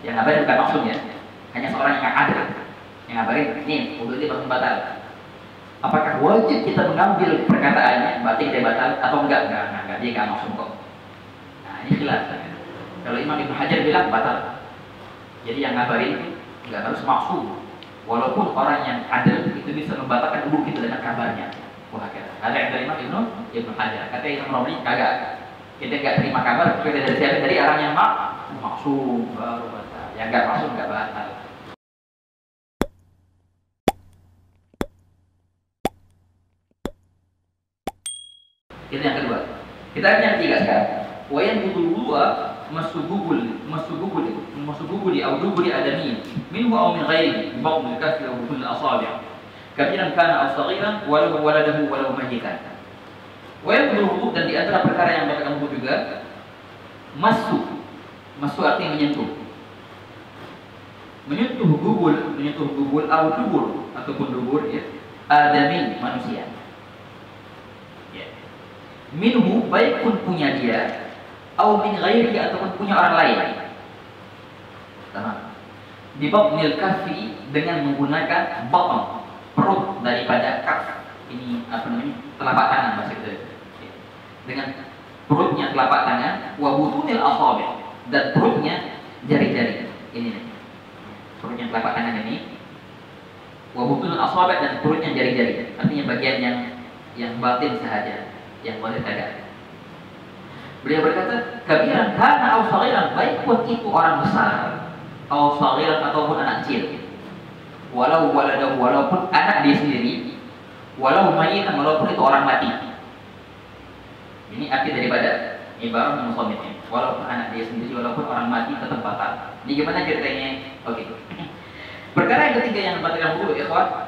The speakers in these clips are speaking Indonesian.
Yang ngabarin bukan maksudnya, hanya seorang yang ada yang ngabarin, nih wudu ini batal. Apakah wajib kita mengambil perkataannya, berarti dia batal atau enggak? Enggak, dia enggak maksud kok. Nah, ini jelas. Kalau Imam Ibnu Hajar bilang batal. Jadi yang ngabarin enggak harus maksud. Walaupun orang yang adil itu bisa membatalkan wudu kita dengan kabarnya. Wah, ada yang dari Imam Ibnu Hajar. Kata Imam Romli kagak. Kita enggak terima kabar kecuali dari siapa? Dari orang yang maksud baru batal. Yang enggak maksud enggak batal. Itu yang kedua. Kita yang ketiga sekarang. Wayan budul wudu'a masugugul au duburi adami minhu aw min ghairihi ba'd al-kaffi aw kull al-asabi' kabiran kana aw saghiran walau waladahu walau majikan. Wayan budul wudu' dan di antara perkara yang batalkan wudu juga masu artinya menyentuh gubul au dubur ataupun dubur ya adami manusia. Minhu baik pun punya dia atau min ghairihi ataupun punya orang lain. Sama. Di batnil kafi dengan menggunakan batn perut daripada kaf. Ini apa namanya? Telapak tangan bahasa kita. Dengan perutnya telapak tangan wa butunil asabi' dan perutnya jari-jari. Ini nih. Perutnya telapak tangan ini wa butunil asabi' dan perutnya jari-jari. Artinya bagian yang batin sahaja. Yang boleh dagang. Beliau berkata, kabiran kana au saghiran, baik pun itu orang besar, au saghiran ataupun anak kecil. Walau waladahu, walaupun anak dia sendiri, walau mayitan, walaupun itu orang mati. Ini arti daripada ibarat musannifnya. Walaupun anak dia sendiri, walaupun orang mati tetap batal. Ini gimana ceritanya? Oke. Perkara yang ketiga yang batalkan wudu, ikhwan,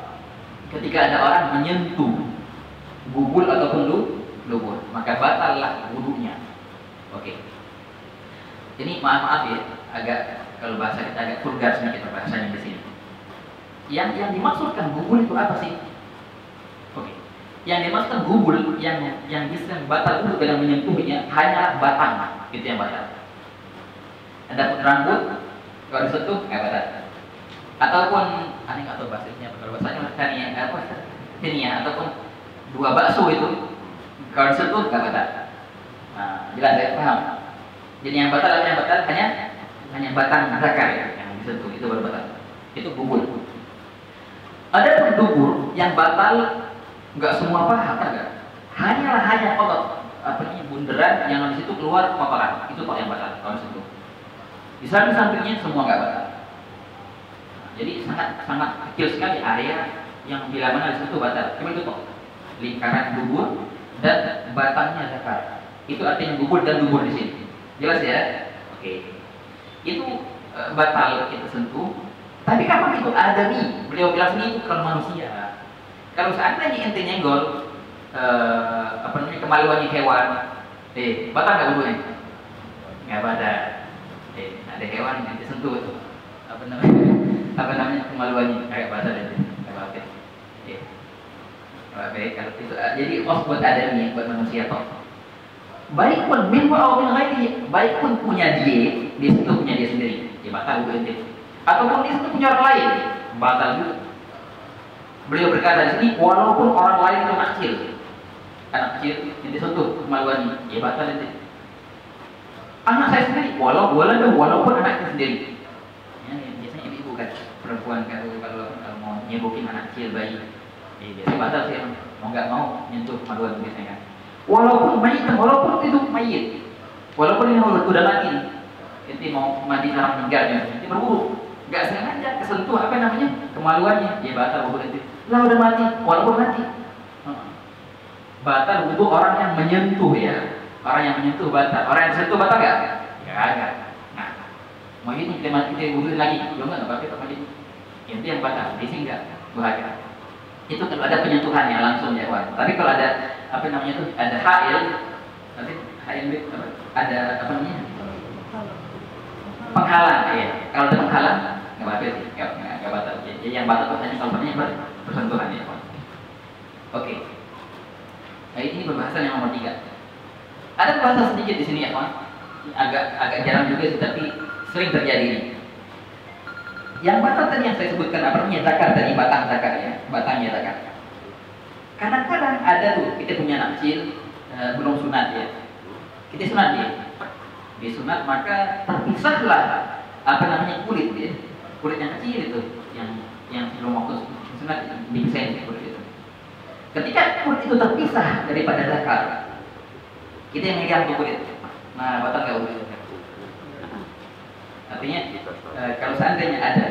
ketika ada orang menyentuh gubul ataupun lubur, maka batallah wudunya. Oke. Ini maaf ya, agak kalau bahasa kita agak vulgar sedikit bahasanya di sini. Yang dimaksudkan gubul itu apa sih? Oke. Yang dimaksudkan gubul yang bisa batal wudu dengan menyentuhnya hanyalah batang, itu yang batal. Adapun rambut kalau disentuh nggak batal. Ataupun aneh atau bahasanya kalau bahasanya tania ataupun dua bakso itu kalau disentuh nggak batal. Nah, jelas saya paham. Jadi yang batal hanya batang zakar yang disentuh itu baru batal. Itu gubul. Ada pun dubur yang batal nggak semua paham kan? Hanya kotor bunderan yang di situ keluar kotoran itu kok yang batal kalau disentuh. Di samping-sampingnya semua nggak batal. Jadi sangat kecil sekali area yang bila mana di situ batal. Cuma itu kok lingkaran dubur dan batangnya zakar. Itu artinya gubul dan dubur di sini. Jelas ya? Oke. Itu batal kita sentuh. Tapi kapan itu adami? Beliau bilang sini itu kalau manusia. Kalau seandainya ente nyenggol kemaluannya hewan, batal nggak wudunya? Nggak batal. Ada hewan yang disentuh itu. Apa namanya kemaluannya kayak batal itu. Nggak batal. Baik, kalau itu jadi buat adami buat manusia toh. Baik pun min wa min ghairihi, baik pun punya dia sentuh punya dia sendiri, dia batal wudu ente. Ataupun dia sentuh punya orang lain, batal juga. Beliau berkata di sini, walaupun orang lain itu anak kecil yang disentuh kemaluannya, dia batal ente. Anak saya sendiri, walaupun anaknya sendiri. Ya, biasanya ibu kan, perempuan kalau mau nyebukin anak kecil bayi. Biasanya batal sih, mau nggak mau nyentuh kemaluan biasanya kan. Walaupun itu mayit, walaupun ini udah mati, inti mau mandi cara meninggalnya, inti berwudu, nggak sengaja kesentuh kemaluannya, dia batal wudu inti. Lah udah mati, walaupun mati, batal wudu orang yang menyentuh ya, orang yang menyentuh batal, orang yang disentuh batal nggak? Nggak. Nah, mayit kita mati kita wudu lagi, belum nggak apa-apa kita mandi, inti yang batal, di sini nggak bahaya. Itu kalau ada penyentuhannya langsung ya kawan. Tapi kalau ada ada hail, nanti hail ada penghalang ya. Kalau ada penghalang nggak batal sih, nggak batal. Jadi yang batal itu hanya kalau bersentuhan ya kawan. Oke. Nah ini pembahasan yang nomor 3. Ada bahasa sedikit di sini ya kawan. Agak jarang juga sih, tapi sering terjadi ini. Yang batal tadi yang saya sebutkan apa namanya zakar tadi, batang zakar ya, batangnya zakar. Kadang-kadang ada tuh kita punya anak kecil belum sunat ya, kita sunat dia, dia sunat maka terpisahlah apa namanya kulit ya, kulit yang kecil itu, yang belum waktu sunat dipisahin kulit itu. Ketika kulit itu terpisah daripada zakar, kita yang megang tuh kulit, nah batal nggak kulit? Artinya kalau seandainya ada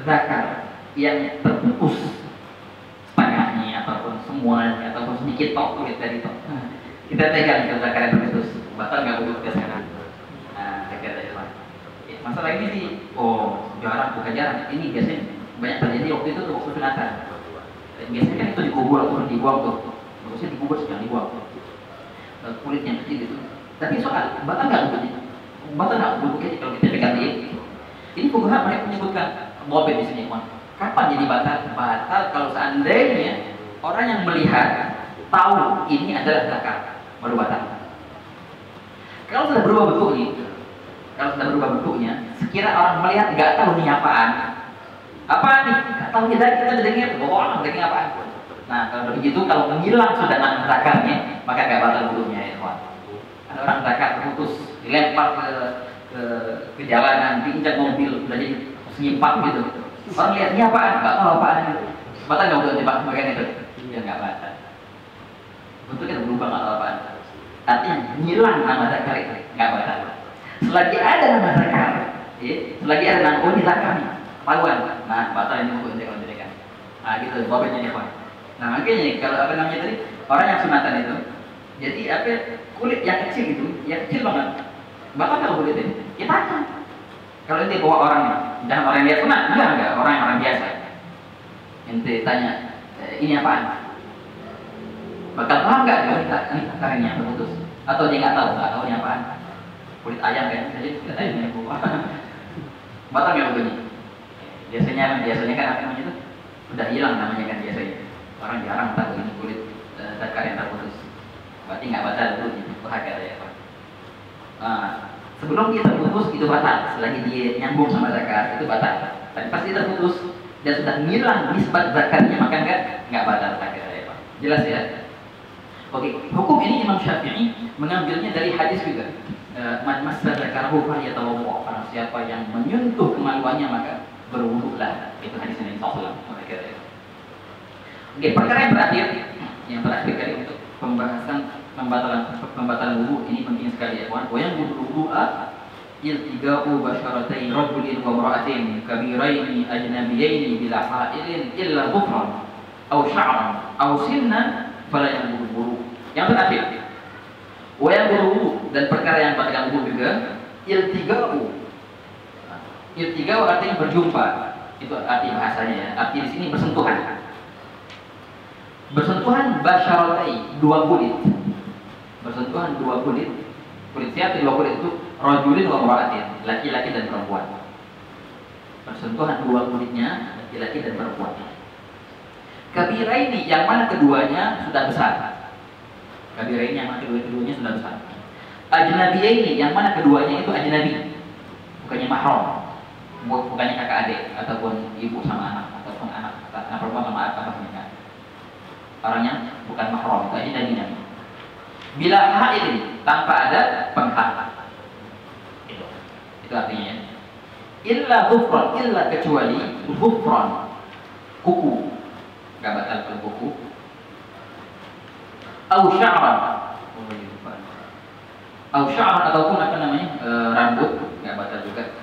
zakar yang terputus setengahnya ataupun semuanya ataupun sedikit tok kulit dari tok, kita pegang ke zakar yang terputus, batal nggak wudhu kita sekarang? Nah, saya kira ya, masalah ini sih, oh jarang, bukan jarang. Ini biasanya banyak terjadi waktu itu tuh waktu sunatan. Biasanya kan itu dikubur atau dibuang tuh, maksudnya dikubur sedang dibuang kulit yang kecil itu. Tapi soal batal nggak wudhunya? Batal nggak wudhu kalau kita pegang dia? Ini fuqaha mereka menyebutkan mobile di sini, kapan jadi batal? Batal kalau seandainya orang yang melihat tahu ini adalah zakar, baru batal. Kalau sudah berubah bentuknya, sekira orang melihat nggak tahu ini apaan, nih? Nggak tahu kita udah dengar, bohong, daging apaan? Nah kalau begitu, kalau menghilang sudah nama zakarnya, maka nggak batal wudhunya ya kawan. Ada orang zakar terputus, dilempar ke jalanan, diinjak mobil, udah jadi senyimpak gitu. Orang lihat ini apaan? Nggak tahu apaan itu. Batal nggak wudhunya pak? Bagian itu? Ya nggak batal. Bentuknya berubah nggak tahu apaan. Artinya hilang nama zakar itu, nggak batal. Selagi ada nama zakar, selagi ada nama ini zakar nih, paluan, nah batal ini wudhunya kalau dirikan. Nah gitu, bobotnya dia pak. Nah makanya kalau apa namanya tadi, orang yang sunatan itu, jadi apa kulit yang kecil itu, yang kecil banget, batal nggak kulit ini? Kita tanya. Kalau ini bawa orang, jangan orang lihat sunat, enggak, orang biasa. Ente tanya, ini apaan? Bakal paham nggak dia ini zakarnya terputus? Atau dia nggak tahu ini apaan? Kulit ayam kan, jadi kulit ayamnya bawa. Batal nggak wudhunya? Biasanya kan apa namanya itu? Udah hilang namanya kan biasanya. Orang jarang tahu ini kulit zakar yang terputus. Berarti nggak batal wudhunya, bahagia ya pak. Sebelum dia terputus itu batal, selagi dia nyambung sama zakar itu batal. Tapi pas dia terputus dan sudah hilang nisbat zakarnya, maka nggak batal bahagia ya pak. Jelas ya? Oke, hukum ini Imam Syafi'i mengambilnya dari hadis juga. Man massa zakarahu falyatawadda, barang siapa yang menyentuh kemaluannya maka berwudhulah. Itu hadis Nabi sallallahu alaihi wasallam. Oke, perkara yang terakhir kali untuk pembahasan pembatalan wudu ini penting sekali ya kawan. Wa yang wudu'a iltiga'u basyaratai rajulin wa imra'atin kabiraini ajnabiyaini bila ha'ilin illa dhufran aw sya'ran aw sinnan fala yanburu. Yang terakhir, wa yang wudu dan perkara yang batal wudu juga iltiga'u. Iltiga'u artinya berjumpa. Itu arti bahasanya ya. Arti di sini bersentuhan. Bersentuhan basyaratai, dua kulit. Bersentuhan dua kulit. Kulit siapa? Dua kulit itu rajulin wa imra'atin, laki-laki dan perempuan. Bersentuhan dua kulitnya, laki-laki dan perempuan. Kabiraini yang mana keduanya sudah besar. Kabiraini yang mana keduanya sudah besar. Ajnabiyaini yang mana keduanya itu ajnabi, bukannya mahram, bukannya kakak adik ataupun ibu sama anak ataupun anak perempuan sama abahnya. Orangnya bukan mahram, itu ajnabi. Bila haid tanpa ada penghalang. Itu artinya. Illa dhufran, illa kecuali dhufran, kuku. Gak batal kalau kuku. Au sya'ran. Au sya'ran ataupun apa namanya? Rambut, gak batal juga.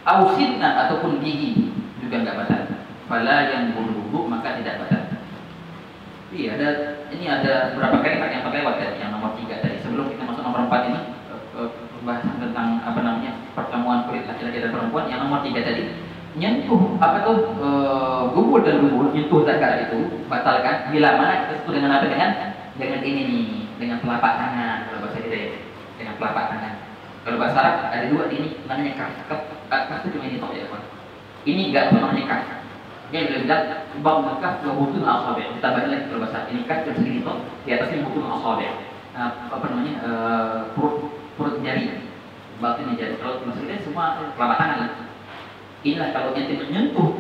Au sinna ataupun gigi juga gak batal. Fala yang wudu maka tidak batal. Iya, ini ada beberapa kalimat yang terlewat tadi, yang nomor 3 tadi. Sebelum kita masuk nomor 4 ini, pembahasan tentang apa namanya pertemuan kulit laki-laki dan perempuan. Yang nomor 3 tadi, nyentuh apa tuh gubul dan gubul, nyentuh zakar itu batalkan bila mana kita sentuh dengan apa, dengan ini nih, dengan telapak tangan. Kalau bahasa kita ya, dengan telapak tangan. Kalau bahasa Arab ada dua ini, namanya kaf itu cuma ini toh ya, Pak. Ini enggak namanya kaf. Dia bilang bab kaf wa butun asabi'. Ditambahin lagi kalau bahasa ini kaf dan segini toh, di atasnya butun asabi'. Apa namanya? Perut jari. Batinnya jari. Kalau maksudnya semua telapak tangan lah. Inilah kalau ente menyentuh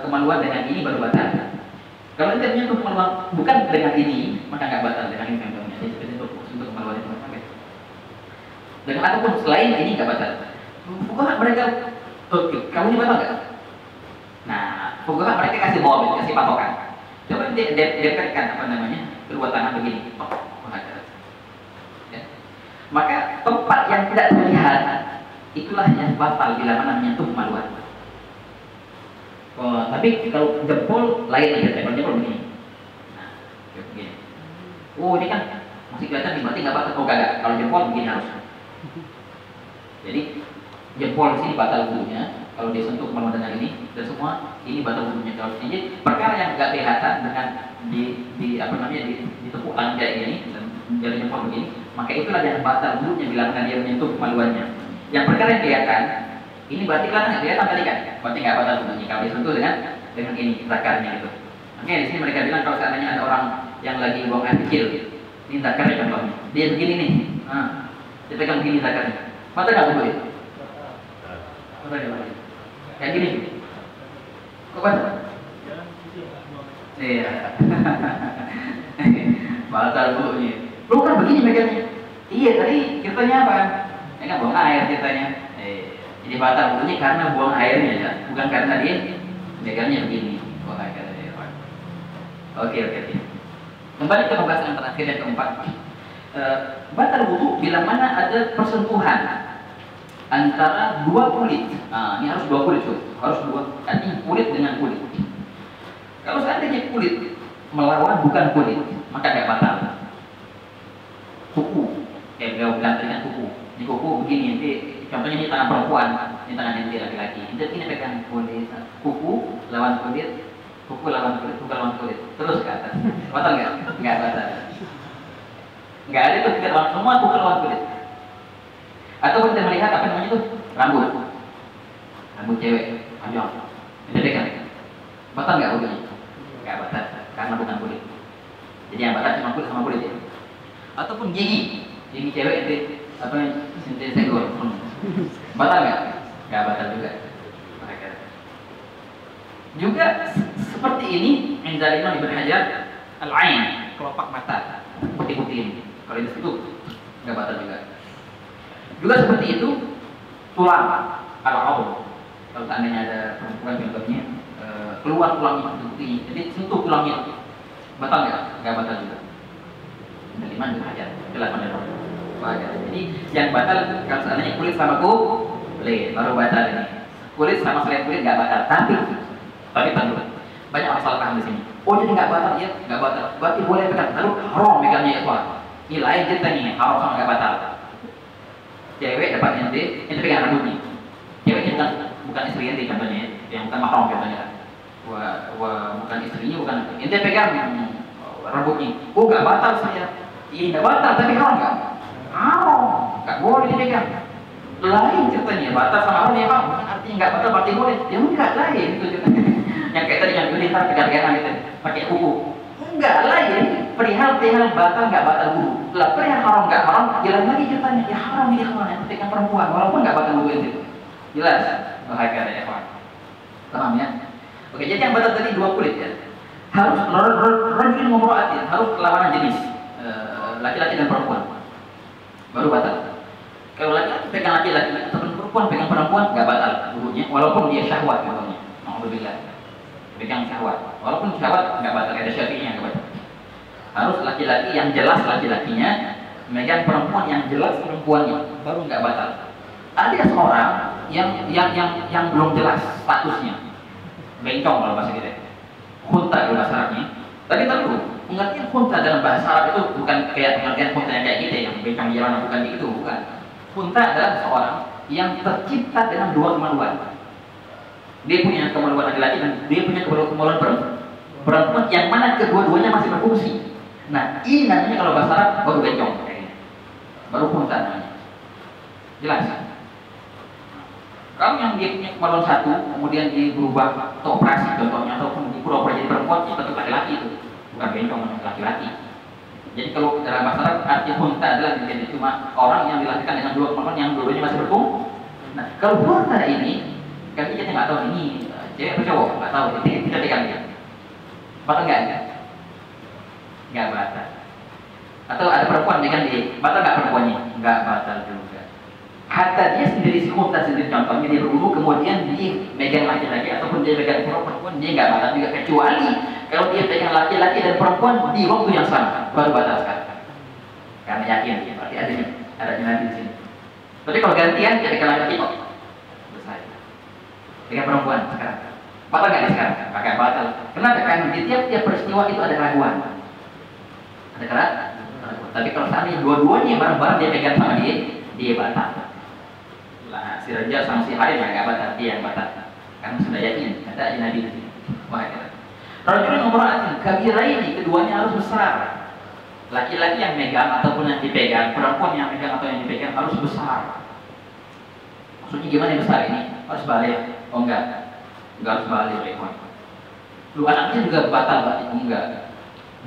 kemaluan dengan ini baru batal. Kalau ente menyentuh kemaluan bukan dengan ini, maka nggak batal. Dengan ini contohnya, jadi sentuh kemaluan itu sampai. Dengan ataupun selain ini nggak batal. Fuqaha mereka, oke, kamu ini batal nggak? Nah, fuqaha mereka kasih bawah, kasih patokan. Coba depetkan apa namanya, kedua tangan begini. Ya. Maka tempat yang tidak terlihat itulah yang batal bila mana menyentuh kemaluan. Oh, tapi kalau jempol lain aja, kalau jempol begini. Nah, begini. Oh, ini kan masih kelihatan, berarti nggak batal. Oh, gak. Kalau jempol begini harus. Jadi jempol di sini batal wudunya kalau disentuh kemaluan dengan ini, dan semua ini batal wudunya. Kalau jadi perkara yang nggak kelihatan dengan di apa namanya di tepuk tangan kayak gini dan jari jempol begini, maka itulah yang batal wudunya bila mana dia menyentuh kemaluannya. Yang perkara yang kelihatan ini berarti kelihatan tadi kan, berarti nggak batal wudunya kalau disentuh dengan ini zakarnya gitu. Makanya di sini mereka bilang kalau seandainya ada orang yang lagi buang air kecil, ini zakarnya contohnya, dia begini nih, dia pegang begini zakarnya. Mata nggak boleh. Mata nggak boleh. Kayak gini. Kok batal? Iya. Batal bunyi. Lu kan begini megangnya. Iya tadi ceritanya apa? Ya kan buang air ceritanya. Jadi batal bunyi karena buang airnya ya, bukan karena dia megangnya begini. Buang air. Oke. Kembali ke pembahasan terakhir yang keempat. Batal wudu bila mana ada persentuhan antara dua kulit. Ini harus dua kulit, harus dua. Artinya kulit dengan kulit. Kalau seandainya kulit melawan bukan kulit, maka tidak batal. Kuku, beliau bilang dengan kuku. Ini kuku begini, nanti contohnya ini tangan perempuan, ini tangan ente laki-laki. Ente ini pegang kulit, kuku lawan kulit, kuku lawan kulit, kuku lawan kulit, terus ke atas. Batal nggak? Nggak batal. Nggak ada itu tidak lawan semua kuku lawan kulit. Atau kita melihat apa namanya itu rambut cewek panjang, itu pegang. Batal nggak wudunya? Nggak batal karena bukan kulit. Jadi yang batal cuma kulit sama kulit ya. Ataupun gigi cewek itu apa sintetis senggol. Batal nggak? Nggak batal juga. Juga seperti ini Indra Imam Ibn Hajar al-ain, kelopak mata putih-putih ini. Kalau di situ nggak batal juga. Juga seperti itu tulang al-aur. Kalau seandainya ada perempuan contohnya keluar tulangnya putih, jadi sentuh tulangnya, batal nggak? Nggak batal juga. Indra Imam Ibn Hajar jelaskan ada. Jadi yang batal kalau seandainya kulit sama kulit baru batal ini. Kulit sama selain kulit nggak batal, tapi tunggu. Banyak orang salah paham di sini. Oh jadi nggak batal ya? Nggak batal. Berarti boleh pegang. Lalu haram pegangnya ya tuan. Ini lain ceritanya, haram sama nggak batal. Cewek dapat ente pegang rambutnya. Cewek itu bukan istri ente contohnya, yang bukan mahram contohnya. Bukan istrinya, bukan ente pegang rambutnya. Oh nggak batal saya. Iya nggak batal, tapi haram nggak? Haram, nggak boleh dipegang. Lain ceritanya, batal sama haram ya haram. Bukan artinya nggak batal berarti boleh. Ya enggak lain itu ceritanya. Yang kayak tadi yang ini ntar pegang-pegangan gitu, pakai kuku. Enggak lain, perihal batal nggak batal wudu. Lah perihal haram nggak haram, jelas lagi ceritanya. Ya haram ini haram yang pegang perempuan, walaupun nggak batal wudu itu. Jelas, bahagia ya kawan. Paham ya? Oke, jadi yang batal tadi dua kulit ya. Harus rajulun mumra'atin, harus lawanan jenis, laki-laki dan perempuan. Baru batal. Kalau laki-laki pegang laki-laki atau perempuan pegang perempuan nggak batal wudunya, walaupun dia syahwat contohnya. Alhamdulillah. Pegang syahwat, walaupun syahwat nggak batal, ada syafi'inya nggak batal. Harus laki-laki yang jelas laki-lakinya megang perempuan yang jelas perempuannya, baru nggak batal. Ada seorang yang belum jelas statusnya, bencong kalau bahasa kita, khunta dalam bahasa Arabnya. Tadi tentu pengertian khunta dalam bahasa Arab itu bukan kayak pengertian khunta yang kayak kita yang bencong di jalanan, bukan itu, bukan. Khunta adalah seorang yang tercipta dengan dua kemaluan. Dia punya kemaluan laki-laki dan dia punya kemaluan perempuan yang mana kedua-duanya masih berfungsi. Nah, ini namanya kalau bahasa Arab baru bencong, baru khunta namanya. Jelas? Kalau yang dia punya kemaluan satu, kemudian dia berubah atau operasi contohnya, ataupun dipura-pura jadi perempuan, itu tetap laki-laki itu, bukan bencong laki-laki. Jadi kalau dalam bahasa Arab arti khunta adalah jadi cuma orang yang dilahirkan dengan dua kemaluan yang dua-duanya masih berfungsi. Nah, kalau khunta ini Kan kita nggak tahu ini cewek atau cowok, nggak tahu. Ini kita pegang dia. Batal nggak? Nggak batal. Atau ada perempuan pegang dia, batal nggak perempuannya? Nggak batal juga. Hatta dia sendiri sekolah sendiri, contohnya dia berwudu kemudian dia megang laki-laki ataupun dia megang perempuan, dia nggak batal juga, kecuali kalau dia pegang laki-laki dan perempuan di waktu yang sama baru batal sekali. Karena yakin, berarti ada nanti di sini. Tapi kalau gantian dia pegang laki-laki kok selesai. Pegang perempuan sekarang, batal nggak sekarang? Pakai batal. Kenapa? Karena di tiap peristiwa itu ada keraguan. Ada keraguan. Tapi kalau seandainya dua-duanya bareng-bareng dia pegang sama dia batal. Lah, si Raja sama si Harim nggak batal, dia yang batal. Karena sudah yakin ada Nabi di sini. Wah, Rajulun umra'atin kabiraini, keduanya harus besar. Laki-laki yang megang ataupun yang dipegang, perempuan yang megang atau yang dipegang harus besar. Maksudnya gimana yang besar ini? Harus balik? Oh enggak harus balik. Lu anaknya juga batal berarti? Enggak.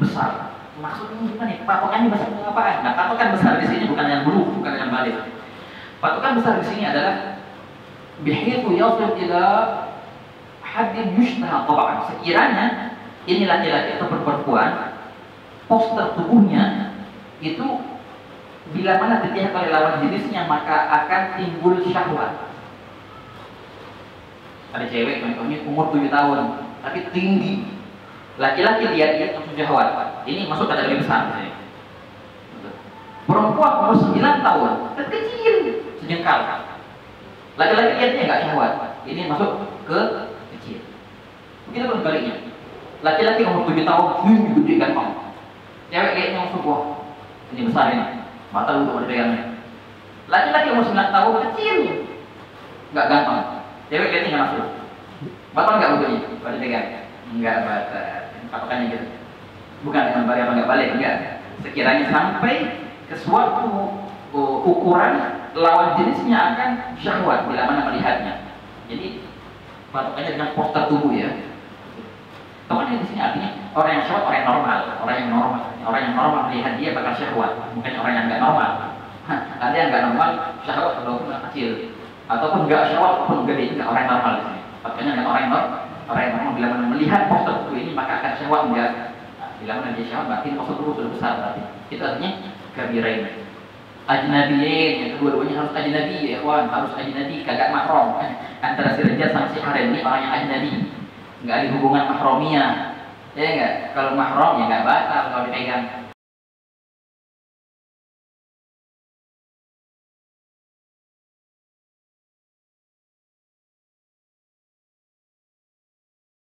Besar. Maksudnya gimana? Patokannya besar apaan? Nah, patokan besar di sini bukan yang bulu, bukan yang balik. Patokan besar di sini adalah bihaitsu yasil ila haddin yushtaha tab'an. Sekiranya ini laki-laki atau perempuan, postur tubuhnya itu bila mana dilihat oleh lawan jenisnya maka akan timbul syahwat. Ada cewek contohnya umur 7 tahun tapi tinggi, laki-laki lihat dia langsung syahwat. Ini masuk pada lebih besar. Perempuan umur 9 tahun kecil sejengkal, laki-laki lihatnya nggak syahwat. Ini masuk ke kecil. Begitu pun sebaliknya, laki-laki umur 7 tahun gede gampang, cewek lihatnya langsung wah ini besar ini, mata untuk dipegangnya. Laki-laki umur 9 tahun kecil nggak gampang, cewek lihatnya nggak masuk. Batal nggak wudhunya pada pegang? Nggak batal. Patokannya gitu. Bukan dengan balik apa nggak balik, enggak. Sekiranya sampai ke suatu ukuran lawan jenisnya akan syahwat bila mana melihatnya. Jadi patokannya dengan postur tubuh ya. Teman di sini artinya orang yang syahwat, orang yang normal, orang yang normal melihat dia bakal syahwat, bukan orang yang nggak normal. Ada yang nggak normal syahwat walaupun kecil, ataupun nggak syahwat pun gede, itu orang yang normal di sini. Patokannya dengan orang yang normal bila mana melihat postur tubuh ini maka akan syahwat enggak. Bila mana dia syahwat berarti postur tubuh sudah besar berarti. Itu artinya kabirain. Ajnabiyin, yang kedua-duanya harus ajnabi ya kawan, harus ajnabi, kagak mahram. Antara si Raja sama si Harim ini orang yang ajnabi, nggak ada hubungan mahramiyah, ya enggak. Kalau mahram ya nggak batal kalau dipegang.